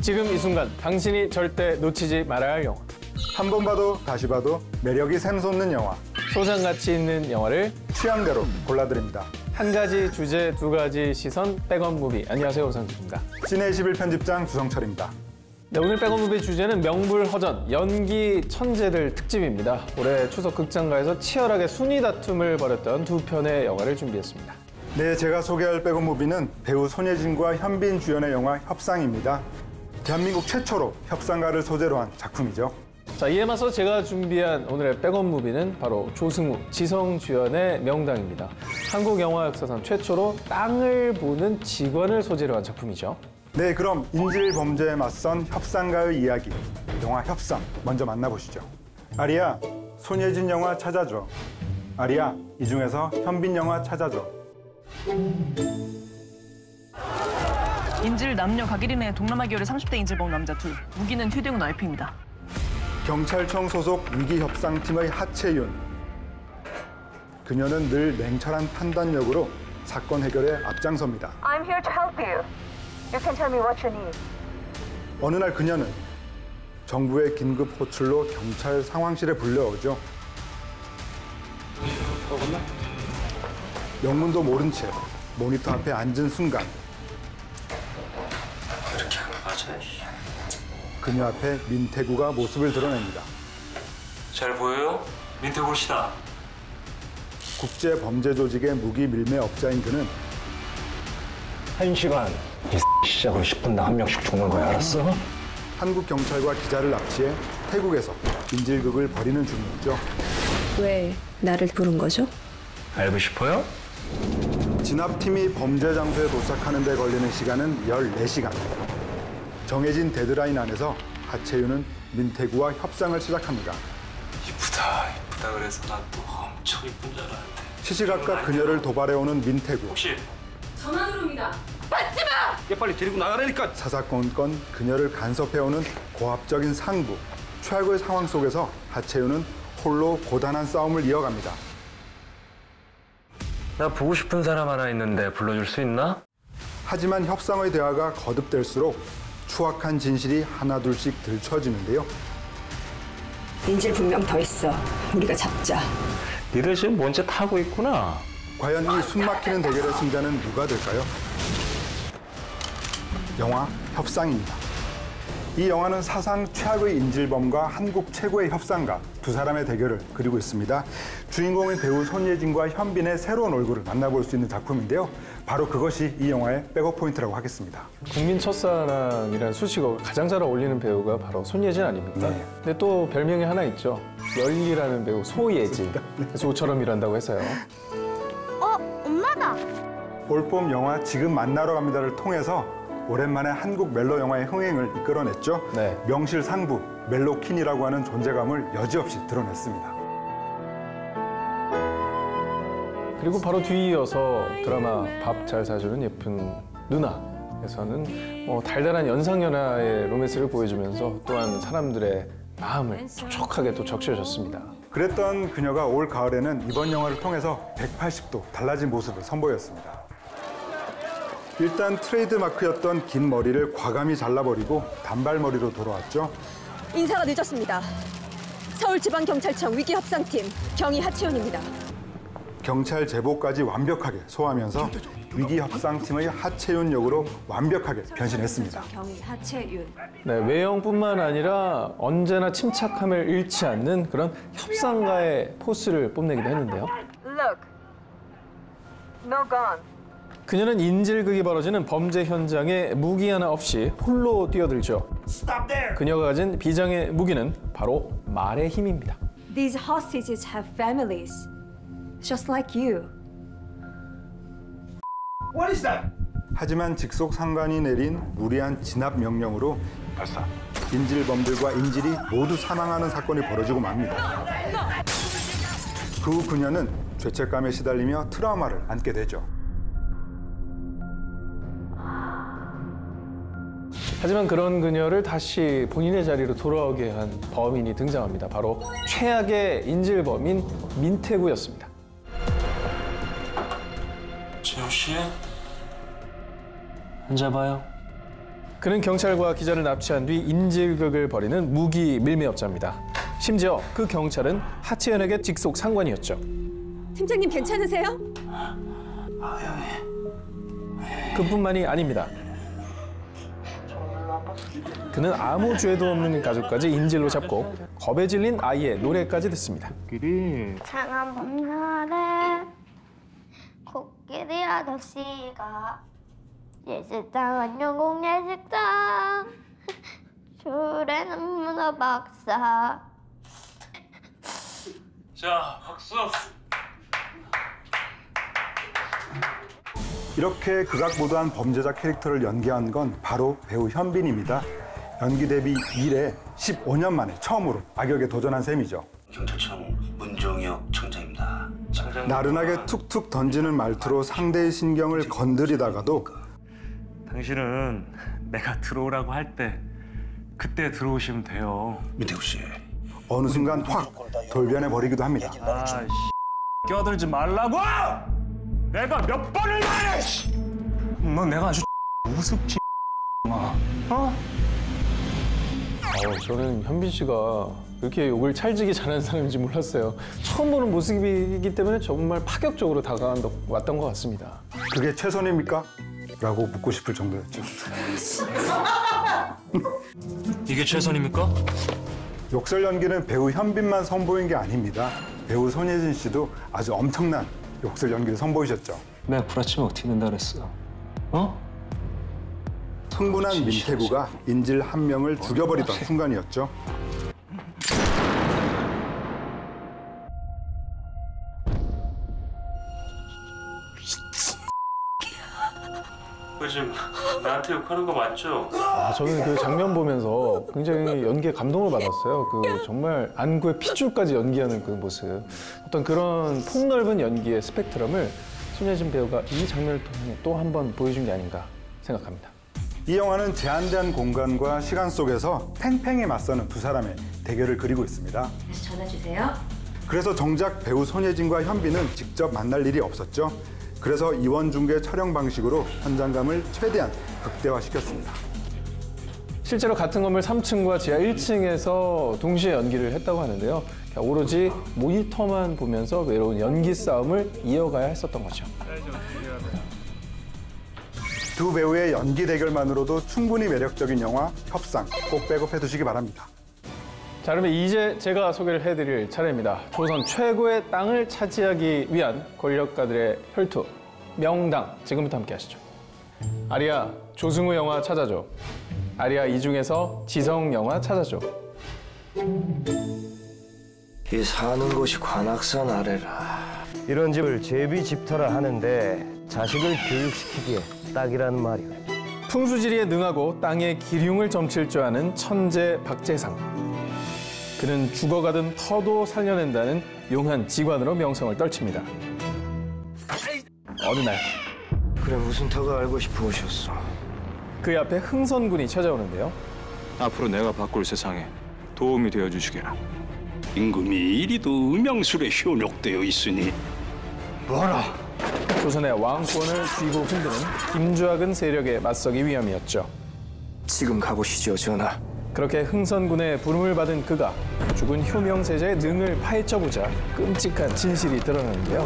지금 이 순간 당신이 절대 놓치지 말아야 할 영화. 한 번 봐도 다시 봐도 매력이 샘솟는 영화. 소장가치 있는 영화를 취향대로 골라드립니다. 한 가지 주제, 두 가지 시선, 백업 무비. 안녕하세요, 오상준입니다. 시내 21 편집장 주성철입니다. 네, 오늘 백업 무비 주제는 명불허전, 연기 천재들 특집입니다. 올해 추석 극장가에서 치열하게 순위 다툼을 벌였던 두 편의 영화를 준비했습니다. 네, 제가 소개할 백업 무비는 배우 손예진과 현빈 주연의 영화 협상입니다. 대한민국 최초로 협상가를 소재로 한 작품이죠. 자, 이에 맞서 제가 준비한 오늘의 백업 무비는 바로 조승우, 지성 주연의 명당입니다. 한국 영화 역사상 최초로 땅을 보는 직원을 소재로 한 작품이죠. 네, 그럼 인질 범죄에 맞선 협상가의 이야기, 영화 협상 먼저 만나보시죠. 아리야, 손예진 영화 찾아줘. 아리야, 이 중에서 현빈 영화 찾아줘. 인질 남녀 각일인의 동남아 계열의 30대 인질범 남자 둘. 무기는 휴대용 나이프입니다. 경찰청 소속 위기협상팀의 하채윤. 그녀는 늘 냉철한 판단력으로 사건 해결에 앞장섭니다. I'm here to help you. You can tell me what you need. 어느 날 그녀는 정부의 긴급 호출로 경찰 상황실에 불려오죠. 영문도 모른 채 모니터 앞에 앉은 순간 그렇게 하면 맞아. 그녀 앞에 민태구가 모습을 드러냅니다. 잘 보여요? 민태구 씨다. 국제 범죄 조직의 무기 밀매 업자인 그는 1시간 이 시작으로 10분당 한 명씩 죽는 거야, 알았어? 한국 경찰과 기자를 납치해 태국에서 인질극을 벌이는 중이었죠. 왜 나를 부른 거죠? 알고 싶어요? 진압팀이 범죄 장소에 도착하는 데 걸리는 시간은 14시간. 정해진 데드라인 안에서 하채윤은 민태구와 협상을 시작합니다. 이쁘다 그래서 난 또 엄청 이쁜 줄 알았는데. 시시각각 그녀를 도발해오는 민태구. 혹시 전화 들어옵니다. 얘 빨리 데리고 나가라니까. 사사건건 그녀를 간섭해오는 고압적인 상부. 최악의 상황 속에서 하채윤은 홀로 고단한 싸움을 이어갑니다. 나 보고 싶은 사람 하나 있는데 불러줄 수 있나? 하지만 협상의 대화가 거듭될수록 추악한 진실이 하나둘씩 들춰지는데요. 인질 분명 더 있어. 우리가 잡자. 니들 지금 뭔지 타고 있구나. 과연 이 숨막히는 대결의 승자는 누가 될까요? 영화 협상입니다. 이 영화는 사상 최악의 인질범과 한국 최고의 협상가 두 사람의 대결을 그리고 있습니다. 주인공인 배우 손예진과 현빈의 새로운 얼굴을 만나볼 수 있는 작품인데요. 바로 그것이 이 영화의 백업 포인트라고 하겠습니다. 국민 첫사랑이라는 수식어가 가장 잘 어울리는 배우가 바로 손예진 아닙니까? 네. 근데 또 별명이 하나 있죠. 열리라는 배우 소예진. 소처럼 일한다고 해서요. 엄마다. 올봄 영화 지금 만나러 갑니다를 통해서 오랜만에 한국 멜로 영화의 흥행을 이끌어냈죠. 네. 명실상부 멜로퀸이라고 하는 존재감을 여지없이 드러냈습니다. 그리고 바로 뒤이어서 드라마 밥 잘 사주는 예쁜 누나에서는 달달한 연상연하의 로맨스를 보여주면서 또한 사람들의 마음을 촉촉하게 또 적셔줬습니다. 그랬던 그녀가 올 가을에는 이번 영화를 통해서 180도 달라진 모습을 선보였습니다. 일단 트레이드 마크였던 긴 머리를 과감히 잘라버리고 단발머리로 돌아왔죠. 인사가 늦었습니다. 서울지방경찰청 위기협상팀 경위 하채윤입니다. 경찰 제보까지 완벽하게 소화하면서 위기협상팀의 하채윤 역으로 완벽하게 변신했습니다. 경위 하채윤. 네, 외형뿐만 아니라 언제나 침착함을 잃지 않는 그런 협상가의 포스를 뽐내기도 했는데요. Look. No gun. 그녀는 인질극이 벌어지는 범죄 현장에 무기 하나 없이 홀로 뛰어들죠. 그녀가 가진 비장의 무기는 바로 말의 힘입니다. These hostages have families, just like you. 하지만 직속 상관이 내린 무리한 진압 명령으로 인질범들과 인질이 모두 사망하는 사건이 벌어지고 맙니다. 그 후 그녀는 죄책감에 시달리며 트라우마를 안게 되죠. 하지만 그런 그녀를 다시 본인의 자리로 돌아오게 한 범인이 등장합니다. 바로 최악의 인질범인 민태구였습니다. 재우 씨, 앉아봐요. 그는 경찰과 기자를 납치한 뒤 인질극을 벌이는 무기 밀매업자입니다. 심지어 그 경찰은 하채연에게 직속 상관이었죠. 팀장님 괜찮으세요? 그뿐만이 아닙니다. 그는 아무 죄도 없는 가족까지 인질로 잡고 겁에 질린 아이의 노래까지 듣습니다. 창한 봄날에 코끼리 아저씨가 예식장은 영국 예식장 줄에는 문어 박사. 자, 박수. 이렇게 극악무도한 범죄자 캐릭터를 연기한 건 바로 배우 현빈입니다. 연기 데뷔 이래 15년 만에 처음으로 악역에 도전한 셈이죠. 경찰청 문종혁 청장입니다. 나른하게 툭툭 던지는 말투로 상대의 신경을 건드리다가도 당신은 내가 들어오라고 할 때 그때 들어오시면 돼요. 민태우 씨. 어느 순간 확 돌변해 버리기도 합니다. 껴들지 말라고! 내가 몇 번을 말해! 너 내가 아주 우습지 저는 현빈 씨가 그렇게 욕을 찰지게 잘하는 사람인지 몰랐어요. 처음 보는 모습이기 때문에 정말 파격적으로 다가왔던 것 같습니다. 그게 최선입니까? 라고 묻고 싶을 정도였죠. 이게 최선입니까? 욕설 연기는 배우 현빈만 선보인 게 아닙니다. 배우 손예진 씨도 아주 엄청난 욕설 연기를 선보이셨죠. 내가 불아치면 어떻게 된다 그랬어? 어? 흥분한 민태구가 인질 한 명을 죽여버리던 순간이었죠. 지금 나한테 욕하는 거 맞죠? 저는 그 장면 보면서 굉장히 연기에 감동을 받았어요. 그 정말 안구에 핏줄까지 연기하는 그 모습. 어떤 그런 폭넓은 연기의 스펙트럼을 손예진 배우가 이 장면을 통해 또 한 번 보여준 게 아닌가 생각합니다. 이 영화는 제한된 공간과 시간 속에서 팽팽히 맞서는 두 사람의 대결을 그리고 있습니다. 다시 전화 주세요. 그래서 정작 배우 손예진과 현빈은 직접 만날 일이 없었죠. 그래서 이원중계 촬영 방식으로 현장감을 최대한 극대화시켰습니다. 실제로 같은 건물 3층과 지하 1층에서 동시에 연기를 했다고 하는데요. 오로지 모니터만 보면서 외로운 연기 싸움을 이어가야 했었던 거죠. 두 배우의 연기 대결만으로도 충분히 매력적인 영화 협상 꼭 백업해 두시기 바랍니다. 자, 그러면 이제 제가 소개를 해드릴 차례입니다. 조선 최고의 땅을 차지하기 위한 권력가들의 혈투, 명당. 지금부터 함께 하시죠. 아리아, 조승우 영화 찾아줘. 아리아 이 중에서 지성 영화 찾아줘. 이 사는 곳이 관악산 아래라. 이런 집을 제비 집터라 하는데 자식을 교육시키기에 딱이란 말이오. 풍수지리에 능하고 땅의 기륭을 점칠 줄 아는 천재 박재상. 그는 죽어가던 터도 살려낸다는 용한 직관으로 명성을 떨칩니다. 어느 날 그래 무슨 터가 알고 싶어 오셨어. 그 앞에 흥선군이 찾아오는데요. 앞으로 내가 바꿀 세상에 도움이 되어 주시게라. 임금이 이리도 음양술에 현혹되어 있으니 뭐라? 조선의 왕권을 쥐고 흔드는 김주학은 세력에 맞서기 위함이었죠. 지금 가보시죠 전하. 그렇게 흥선군의 부름을 받은 그가 죽은 효명세자의 능을 파헤쳐보자 끔찍한 진실이 드러나는데요.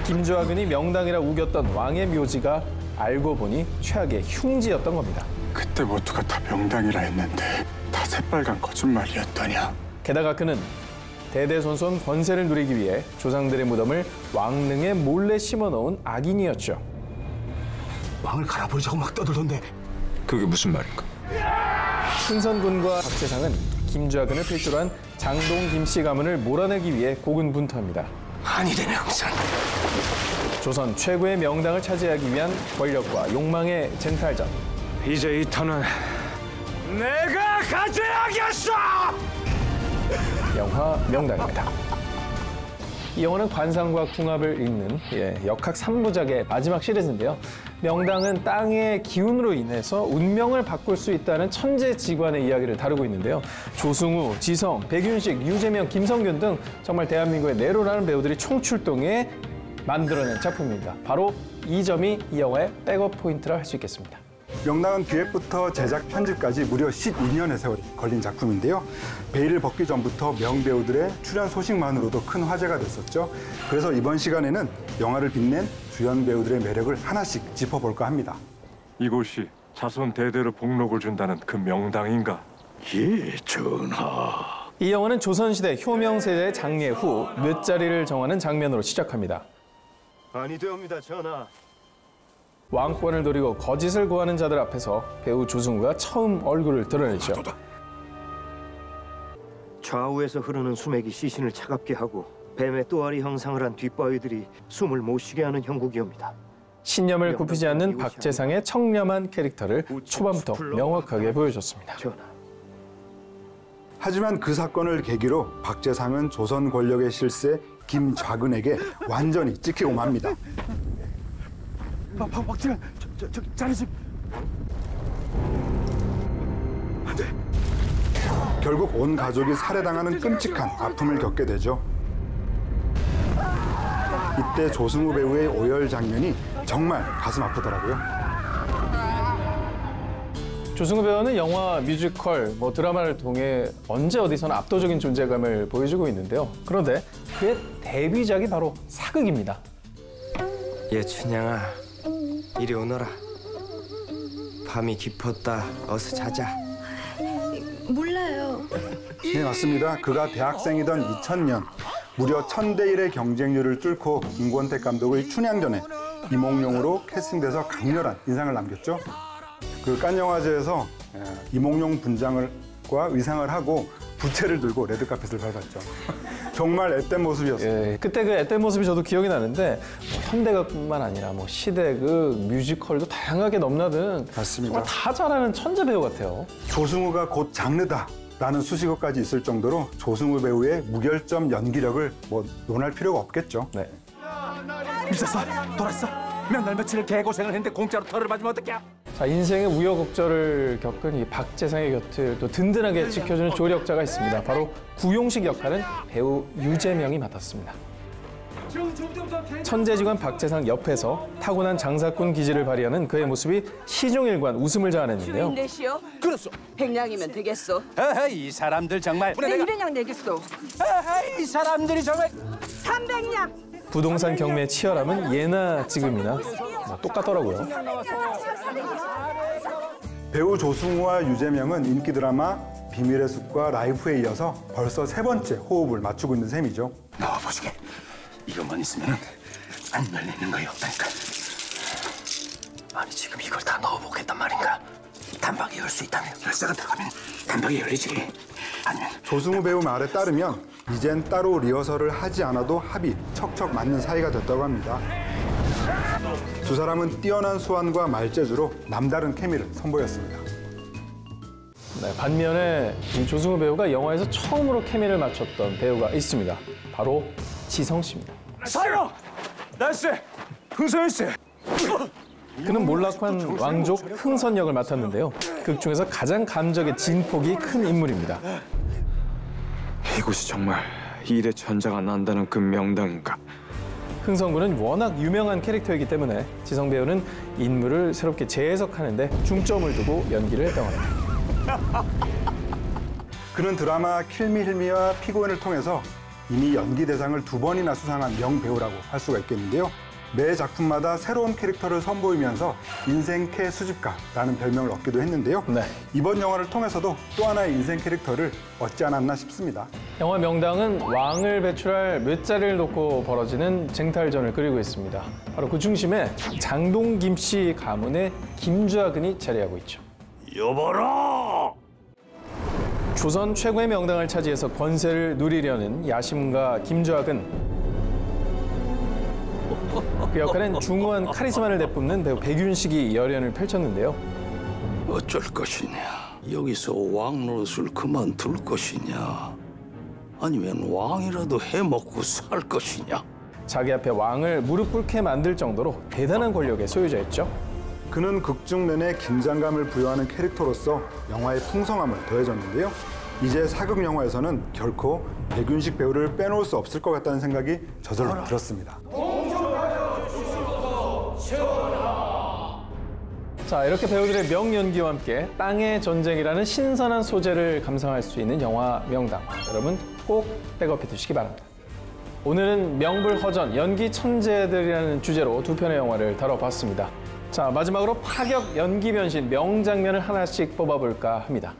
김주학은이 명당이라 우겼던 왕의 묘지가 알고 보니 최악의 흉지였던 겁니다. 그때 모두가 다 명당이라 했는데 다 새빨간 거짓말이었더냐. 게다가 그는 대대손손 권세를 누리기 위해 조상들의 무덤을 왕릉에 몰래 심어놓은 악인이었죠. 왕을 갈아버리자고 막 떠들던데. 그게 무슨 말인가? 흥선군과 박재상은 김주학은을 필두로 한 장동 김씨 가문을 몰아내기 위해 고군분투합니다. 아니 되네 흥선. 조선 최고의 명당을 차지하기 위한 권력과 욕망의 쟁탈전. 이제 이 터는 내가 가져야겠어! 영화 명당입니다. 이 영화는 관상과 궁합을 잇는 역학 3부작의 마지막 시리즈인데요. 명당은 땅의 기운으로 인해서 운명을 바꿀 수 있다는 천재지관의 이야기를 다루고 있는데요. 조승우, 지성, 백윤식, 유재명, 김성균 등 정말 대한민국의 내로라는 배우들이 총출동해 만들어낸 작품입니다. 바로 이 점이 이 영화의 백업 포인트라 할 수 있겠습니다. 명당은 기획부터 제작 편집까지 무려 12년의 세월이 걸린 작품인데요. 베일을 벗기 전부터 명배우들의 출연 소식만으로도 큰 화제가 됐었죠. 그래서 이번 시간에는 영화를 빛낸 주연 배우들의 매력을 하나씩 짚어볼까 합니다. 이곳이 자손 대대로 복록을 준다는 그 명당인가? 예, 전하. 이 영화는 조선시대 효명 세대의 장례 후 몇 자리를 정하는 장면으로 시작합니다. 아니 되옵니다, 전하. 왕권을 노리고 거짓을 구하는 자들 앞에서 배우 조승우가 처음 얼굴을 드러냈죠. 좌우에서 흐르는 수맥이 시신을 차갑게 하고 뱀의 또아리 형상을 한 뒷바위들이 숨을 못 쉬게 하는 형국이옵니다. 신념을 굽히지 않는 박재상의 청렴한 캐릭터를 초반부터 명확하게 보여줬습니다. 전하. 하지만 그 사건을 계기로 박재상은 조선 권력의 실세 김좌근에게 완전히 찍히고 맙니다. 박재상, 자네 집. 결국 온 가족이 살해당하는 끔찍한 아픔을 겪게 되죠. 이때 조승우 배우의 오열 장면이 정말 가슴 아프더라고요. 조승우 배우는 영화, 뮤지컬, 드라마를 통해 언제 어디서나 압도적인 존재감을 보여주고 있는데요. 그런데 그의 데뷔작이 바로 사극입니다. 예, 춘향아, 이리 오너라. 밤이 깊었다. 어서 자자. 몰라요. 네, 맞습니다. 그가 대학생이던 2000년 무려 1000대1의 경쟁률을 뚫고 임권택 감독의 춘향전에 이몽룡으로 캐스팅돼서 강렬한 인상을 남겼죠. 그 칸 영화제에서 이몽룡 분장과 의상을 하고 부채를 들고 레드카펫을 밟았죠. 정말 앳된 모습이었어요. 예, 그때 그 앳된 모습이 저도 기억이 나는데 현대극뿐만 아니라 시대극, 뮤지컬도 다양하게 넘나든 맞습니다. 정말 다 잘하는 천재 배우 같아요. 조승우가 곧 장르다라는 수식어까지 있을 정도로 조승우 배우의 무결점 연기력을 논할 필요가 없겠죠. 네. 미쳤어? 돌았어? 몇 날 며칠을 개고생을 했는데 공짜로 털을 맞으면 어떡해? 자, 인생의 우여곡절을 겪은 이 박재상의 곁을 또 든든하게 지켜주는 조력자가 있습니다. 바로 구용식 역할은 배우 유재명이 맡았습니다. 천재지관 박재상 옆에서 타고난 장사꾼 기질을 발휘하는 그의 모습이 시종일관 웃음을 자아냈는데요. 내시오? 그렇소. 100냥이면 되겠소. 이 사람들 정말. 내 200냥 내겠소. 이 사람들이 정말. 300냥. 부동산 경매의 치열함은 예나 지금이나 똑같더라고요. 배우 조승우와 유재명은 인기 드라마 비밀의 숲과 라이프에 이어서 벌써 3번째 호흡을 맞추고 있는 셈이죠. 나와보시게. 이것만 있으면 안 열리는 거요 없다니까. 아니 지금 이걸 다 넣어보겠단 말인가? 단박에 열 수 있다면 열쇠가 들어가면 단박에 열리지. 아니면 조승우 배우 말에 따르면 이젠 따로 리허설을 하지 않아도 합이 척척 맞는 사이가 됐다고 합니다. 두 사람은 뛰어난 수완과 말재주로 남다른 케미를 선보였습니다. 네, 반면에 이 조승우 배우가 영화에서 처음으로 케미를 맞췄던 배우가 있습니다. 바로 지성 씨입니다. 사요! 날씨! 흥선일 씨! 그는 몰락한 왕족 흥선 역을 맡았는데요. 극 중에서 가장 감정의 진폭이 큰 인물입니다. 이곳이 정말 일의 전자가 난다는 그 명당인가? 흥선군은 워낙 유명한 캐릭터이기 때문에 지성 배우는 인물을 새롭게 재해석하는 데 중점을 두고 연기를 했다고 합니다. 그는 드라마 킬미 힐미와 피고인을 통해서 이미 연기 대상을 2번이나 수상한 명배우라고 할 수가 있겠는데요. 매 작품마다 새로운 캐릭터를 선보이면서 인생캐 수집가라는 별명을 얻기도 했는데요. 네. 이번 영화를 통해서도 또 하나의 인생 캐릭터를 얻지 않았나 싶습니다. 영화 명당은 왕을 배출할 몇 자리를 놓고 벌어지는 쟁탈전을 그리고 있습니다. 바로 그 중심에 장동 김씨 가문의 김좌근이 자리하고 있죠. 여봐라! 조선 최고의 명당을 차지해서 권세를 누리려는 야심가 김좌근. 그 역할은 중후한 카리스마를 내뿜는 배우 백윤식이 열연을 펼쳤는데요. 어쩔 것이냐? 여기서 왕 노릇을 그만둘 것이냐? 아니면 왕이라도 해먹고 살 것이냐? 자기 앞에 왕을 무릎 꿇게 만들 정도로 대단한 권력의 소유자였죠. 그는 극중 내내 긴장감을 부여하는 캐릭터로서 영화의 풍성함을 더해줬는데요. 이제 사극 영화에서는 결코 백윤식 배우를 빼놓을 수 없을 것 같다는 생각이 저절로 들었습니다. 자, 이렇게 배우들의 명연기와 함께 땅의 전쟁이라는 신선한 소재를 감상할 수 있는 영화 명당. 여러분 꼭 백업해 두시기 바랍니다. 오늘은 명불허전, 연기 천재들이라는 주제로 두 편의 영화를 다뤄봤습니다. 자, 마지막으로 파격 연기 변신 명장면을 하나씩 뽑아볼까 합니다.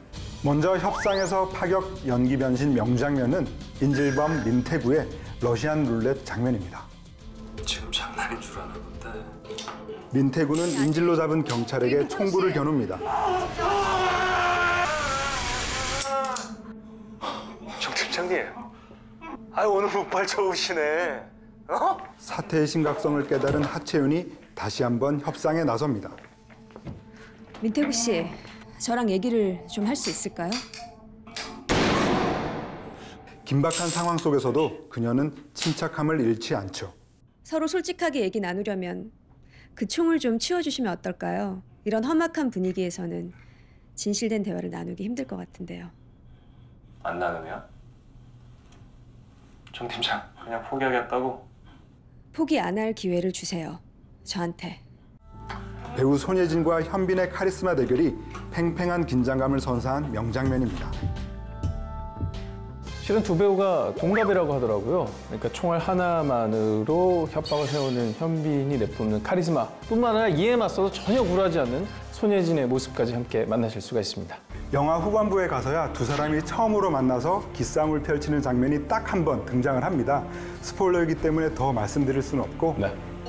먼저 협상에서 파격 연기 변신 명장면은 인질범 민태구의 러시안 룰렛 장면입니다. 지금 장난인 줄 아나 본데. 민태구는 인질로 잡은 경찰에게 총구를 겨눕니다. 정 팀장님, 오늘 못발 좋으시네. 사태의 심각성을 깨달은 하채윤이 다시 한번 협상에 나섭니다. 민태구 씨, 저랑 얘기를 좀 할 수 있을까요? 긴박한 상황 속에서도 그녀는 침착함을 잃지 않죠. 서로 솔직하게 얘기 나누려면 그 총을 좀 치워주시면 어떨까요? 이런 험악한 분위기에서는 진실된 대화를 나누기 힘들 것 같은데요. 안 나누면? 정 팀장 그냥 포기하겠다고? 포기 안 할 기회를 주세요. 저한테. 배우 손예진과 현빈의 카리스마 대결이 팽팽한 긴장감을 선사한 명장면입니다. 실은 두 배우가 동갑이라고 하더라고요. 그러니까 총알 하나만으로 협박을 세우는 현빈이 내뿜는 카리스마 뿐만 아니라 이에 맞서도 전혀 굴하지 않는 손예진의 모습까지 함께 만나실 수가 있습니다. 영화 후반부에 가서야 두 사람이 처음으로 만나서 기싸움을 펼치는 장면이 딱 한 번 등장을 합니다. 스포일러이기 때문에 더 말씀드릴 수는 없고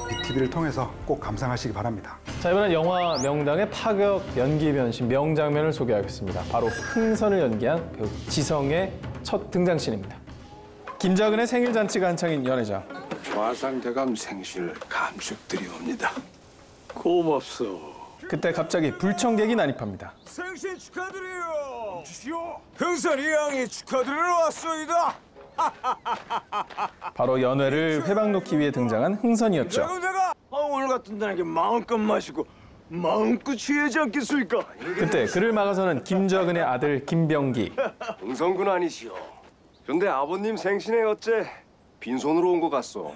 BTV를 통해서 꼭 감상하시기 바랍니다. 자, 이번엔 영화 명당의 파격 연기 변신 명장면을 소개하겠습니다. 바로 흥선을 연기한 배우 지성의 첫 등장씬입니다. 김자근의 생일 잔치가 한창인 연회장. 좌상대감 생신을 감축드리옵니다. 고맙소. 그때 갑자기 불청객이 난입합니다. 생신 축하드려요. 흥선이 양이 축하드리러 왔소이다. 바로 연회를 회방 놓기 위해 등장한 흥선이었죠. 내가 오늘 같은 날에게 마음껏 마시고 마음껏 취하지 않겠습니까? 그때 그를 막아서는 김자근의 아들 김병기. 흥선군 아니시오. 근데 아버님 생신에 어째 빈손으로 온 것 같소.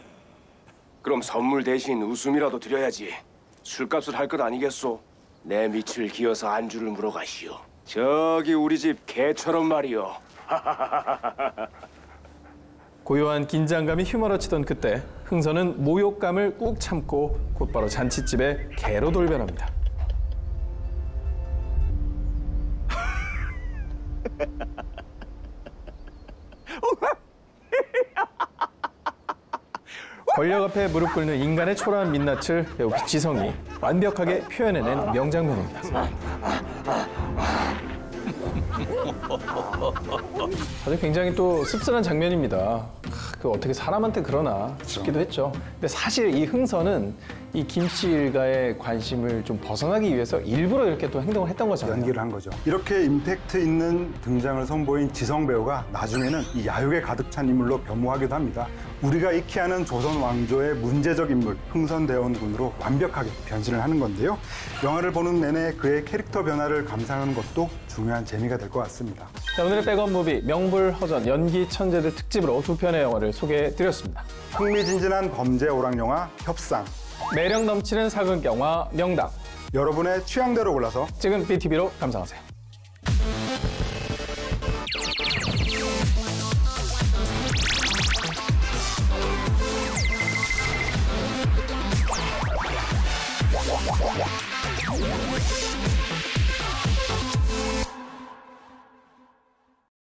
그럼 선물 대신 웃음이라도 드려야지. 술값을 할 것 아니겠소? 내 밑을 기어서 안주를 물어가시오. 저기 우리 집 개처럼 말이오. 고요한 긴장감이 휘몰아치던 그때 흥선은 모욕감을 꾹 참고 곧바로 잔칫집에 개로 돌변합니다. 권력 앞에 무릎 꿇는 인간의 초라한 민낯을 배우 지성이 완벽하게 표현해낸 명장면입니다. 사실 굉장히 또 씁쓸한 장면입니다. 그 어떻게 사람한테 그러나 싶기도 했죠. 근데 사실 이 흥선은 이 김씨 일가의 관심을 좀 벗어나기 위해서 일부러 이렇게 또 행동을 했던 거잖아요. 연기를 한 거죠. 이렇게 임팩트 있는 등장을 선보인 지성 배우가 나중에는 이 야욕에 가득 찬 인물로 변모하기도 합니다. 우리가 익히 아는 조선 왕조의 문제적 인물 흥선대원군으로 완벽하게 변신을 하는 건데요. 영화를 보는 내내 그의 캐릭터 변화를 감상하는 것도 중요한 재미가 될 것 같습니다. 자, 오늘의 백업 무비 명불허전 연기 천재들 특집으로 두 편의 영화를 소개해드렸습니다. 흥미진진한 범죄 오락 영화 협상, 매력 넘치는 사극 영화 명당. 여러분의 취향대로 골라서 지금 BTV로 감상하세요.